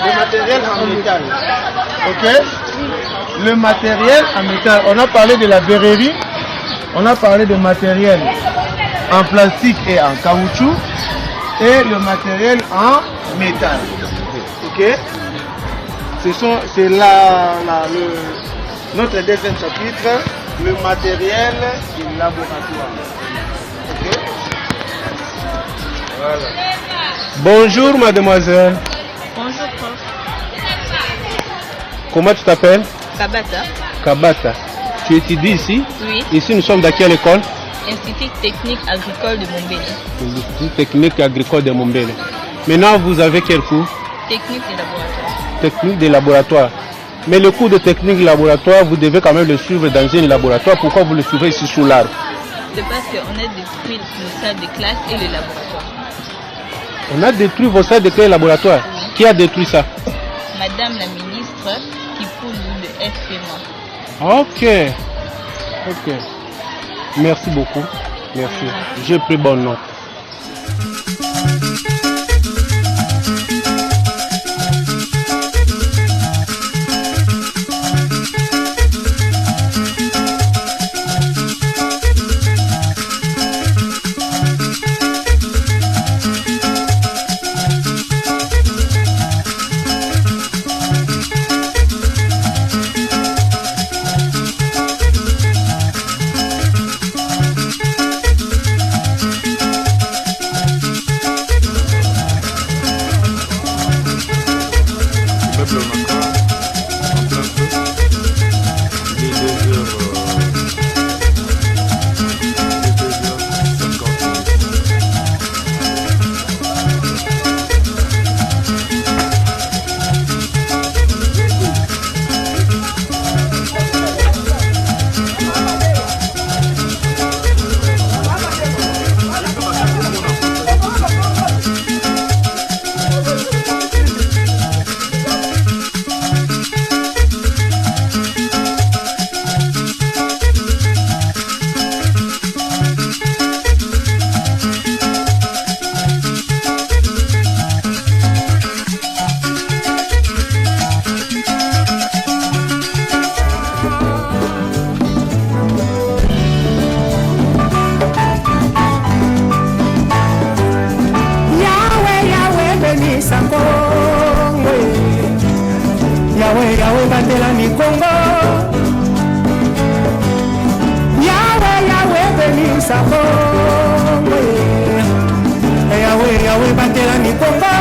Le matériel en métal. Ok? Le matériel en métal. On a parlé de la verrerie. On a parlé de matériel en plastique et en caoutchouc. Et le matériel en métal. Ok? C'est là notre deuxième chapitre, le matériel du laboratoire. Ok? Voilà. Bonjour mademoiselle. Bonjour prof. Comment tu t'appelles? Kabata. Kabata. Tu étudies ici? Oui. Ici nous sommes dans quelle école? Institut technique agricole de Mombele. Institut technique agricole de Mombele. Maintenant vous avez quel cours? Technique de laboratoire. Technique de laboratoire. Mais le cours de technique de laboratoire, vous devez quand même le suivre dans un laboratoire. Pourquoi vous le suivez ici sous l'arbre? C'est parce qu'on a détruit nos salles de classe et le laboratoire. On a détruit vos salles de classe et le laboratoire. Oui. Qui a détruit ça? Madame la ministre qui pour nous le FPMA. Ok. Ok. Merci beaucoup. Merci. J'ai pris bonne note. Yahweh bandela mikongo. Yahweh benisa Kongo. Yahweh bandela mikongo.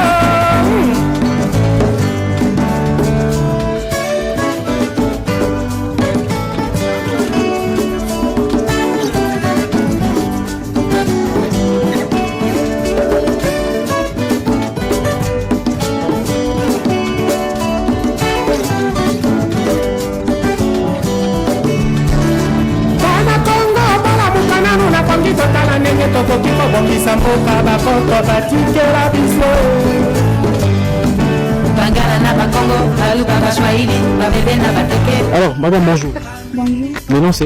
Alors, madame, bonjour. Bonjour. Le nom c'est?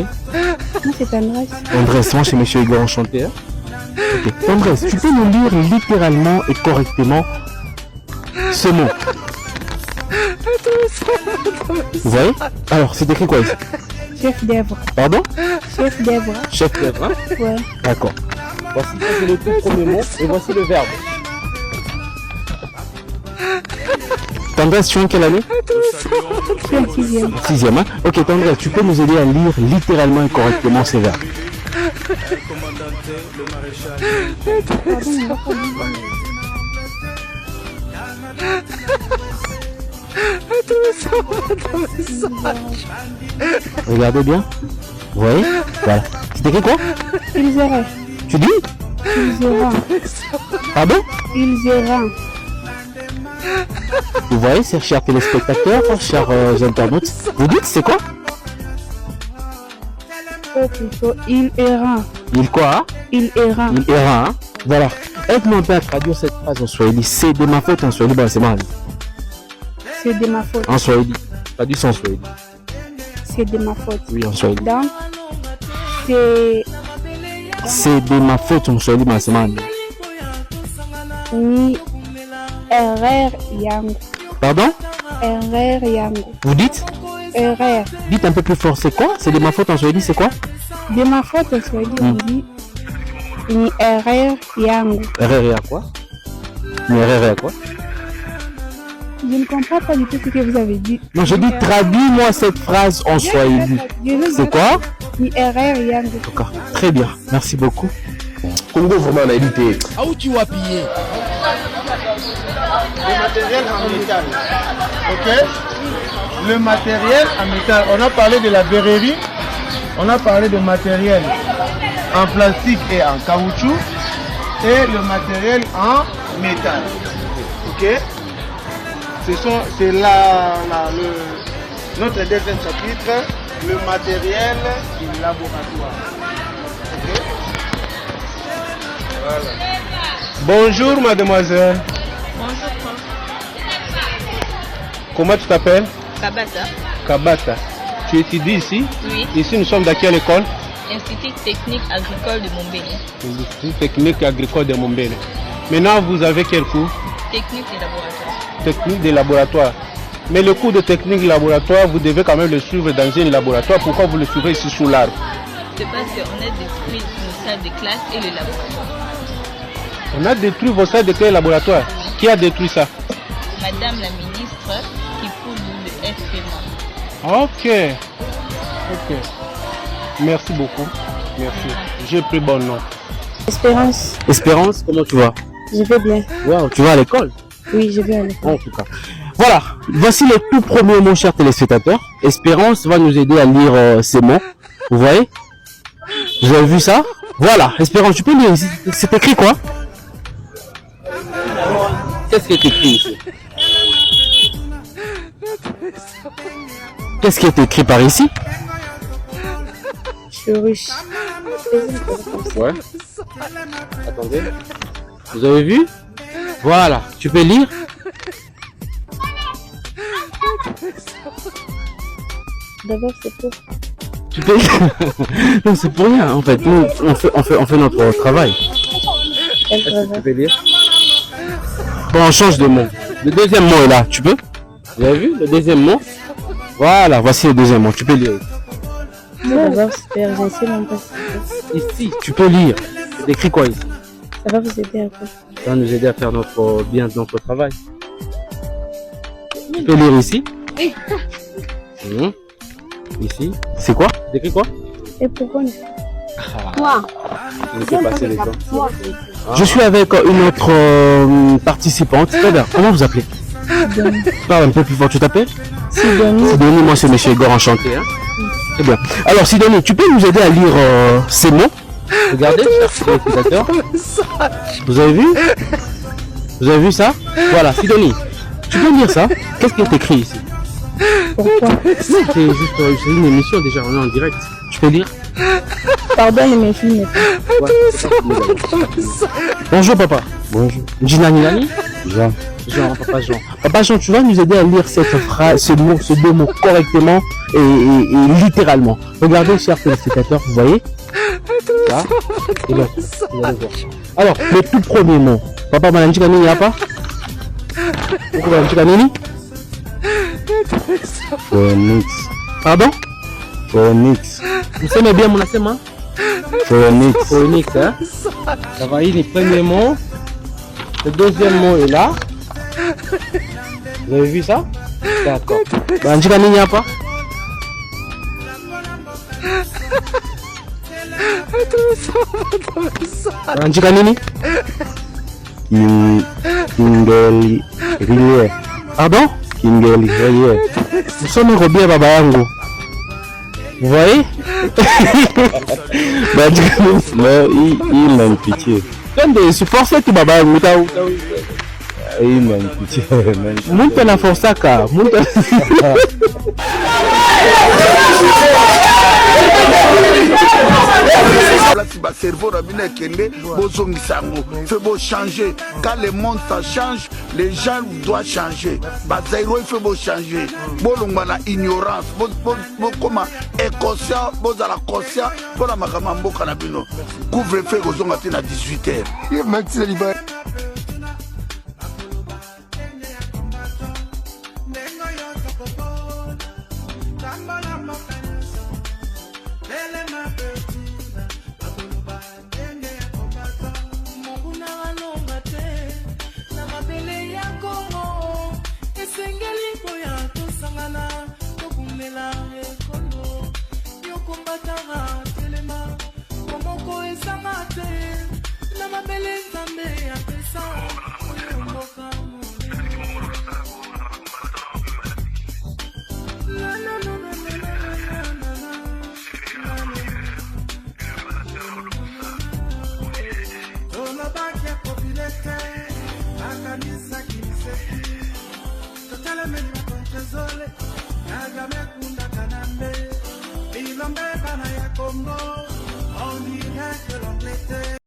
Moi c'est Andrés. Andrés, moi c'est monsieur Igor, enchanté. Hein? Ok. Andrés, tu peux nous lire littéralement et correctement ce mot? Vous voyez? Alors, c'est écrit quoi ici? Chef d'œuvre. Pardon? Chef d'œuvre. Chef d'œuvre, hein? Ouais. D'accord. Voici le tout premier mot et voici le verbe. Tandresse, tu es en quelle année? Je suis en 6e. 6e, hein? Ok, Tandresse, tu peux nous aider à lire littéralement et correctement ces verbes? Regardez bien. Vous voyez? Voilà. C'est écrit quoi? Ils iraient. Tu dis? Ils iraient. Pardon? Ils iraient. Vous voyez, chers téléspectateurs, chers internautes, vous dites c'est quoi? Oh plutôt, il ira. Il quoi? Hein? Il ira. Il ira, hein? Voilà. Aide-moi un peu à traduire cette phrase en Swahili. C'est de ma faute en Swahili, ben c'est mal. C'est de ma faute. En Swahili. Traduis ça en Swahili. C'est de ma faute. Oui, en Swahili. Donc, c'est... C'est de ma faute en Swahili, ben c'est mal. Ni erreur yangu. Pardon? Erreur yangu. Vous dites? Erreur. Dites un peu plus fort, c'est quoi? C'est de ma faute en Swahili, c'est quoi? De ma faute en Swahili, on dit ni erreur yangu. Erreur à quoi? Une erreur à quoi? Je ne comprends pas du tout ce que vous avez dit. Non, je dis traduis-moi cette phrase en Swahili. C'est quoi? Ni erreur yangu. D'accord, très bien, merci beaucoup. Congo vraiment en réalité. Ah, où tu vas piller? Le matériel en métal. Ok? Le matériel en métal. On a parlé de la verrerie. On a parlé de matériel en plastique et en caoutchouc. Et le matériel en métal. Ok? C'est là notre deuxième chapitre, le matériel du laboratoire. Ok? Voilà. Bonjour mademoiselle. Bonjour, prof. Comment tu t'appelles? Kabata. Kabata. Tu étudies ici? Oui. Ici nous sommes dans quelle école? Institut technique agricole de Montbéliard. L'Institut technique agricole de Montbéliard. Maintenant vous avez quel cours? Technique et laboratoire. Technique de laboratoire. Mais le cours de technique de laboratoire, vous devez quand même le suivre dans un laboratoire. Pourquoi vous le suivez ici sous l'arbre? C'est parce qu'on a détruit nos salles de classe et le laboratoire. On a détruit vos salles de classe et laboratoire. Qui a détruit ça? Madame la ministre qui pollue le FPMA. Ok. Ok. Merci beaucoup. Merci. J'ai pris bon nom. Espérance, Espérance, comment tu vas? je vais bien. Wow, tu vas à l'école? Oui, je vais à l'école. En tout cas. Voilà, voici le tout premier mot, chers téléspectateurs. Espérance va nous aider à lire ces mots. Vous voyez? Vous avez vu ça? Voilà, Espérance, tu peux lire ici. C'est écrit quoi? Qu'est-ce qui est écrit ici? Qu'est-ce qui est écrit par ici? Je suis riche. Ouais. Attendez. Vous avez vu? Voilà, tu peux lire? D'abord, c'est pour. Tu peux lire? Non, c'est pour rien en fait. Nous, on fait notre travail. Elle Est-ce que tu travaille. peux lire? Bon, on change de mot. Le deuxième mot est là, tu peux? Vous avez vu le deuxième mot? Voilà, voici le deuxième mot, tu peux lire. D'abord, super, j'ai essayé mon passé. Ici, tu peux lire. C'est écrit quoi ici? Ça va vous aider à quoi? Ça va nous aider à faire bien notre travail. Tu peux lire ici? Ici. C'est quoi? C'est écrit quoi? Et pourquoi? Je ne sais pas, c'est les temps. Je suis avec une autre participante. Très bien. Comment vous appelez? Parle un peu plus fort, tu t'appelles? Sidonie, moi c'est Monsieur Igor, enchanté. Hein? Très bien. Alors Sidonie, tu peux nous aider à lire ces mots? Regardez, chers téléspectateurs. Vous avez vu? Vous avez vu ça? Voilà, Sidonie, tu peux lire ça? Qu'est-ce qui est écrit ici? Pourquoi? C'est juste c'est une émission déjà, on est en direct. Tu peux lire? Pardon, mes filles. Ouais. Bonjour papa. Bonjour. Nani Nani? Jean. Jean, papa Jean. Papa Jean, tu vas nous aider à lire cette phrase, ces deux mots correctement et littéralement. Regardez, chers téléspectateurs, vous voyez? Là. Et là, vous allez voir. Alors, le tout premier mot. Papa Malanji Kanini, il n'y a pas? Pourquoi Malanji Kanini? Phoenix. Pardon? Phoenix. Vous aimez bien mon accent? Phoenix. Phoenix, hein? Ça va, il est le premier mot. Le deuxième mot est là. Vous avez vu ça? D'accord. Malanji Kanini, il n'y a pas? Malanji Kanini? Kingeli Rie. Pardon? Kingeli Rie. Nous sommes Robia Baba Yango. Vous voyez? Il m'a une pitié. Quand des supporters qui Baba Yango, il m'a une pitié. Monte la force à car. cerveau rabine kende bozongisango fait beau changer quand le monde ça change les gens doivent changer bazairo il fait beau changer bolongwa na ignorance bo comme inconscient bozala conscient pour la makama mboka na bino couvre feu kozonga te na 18h. kombatanga telema komoko ezanga te na mabele nzambe apesa oyo mboka akanisa kiniseki totelemeli makontezole agamekunda kanambe ilombe bana ya Congo on dirait que l'Angleterre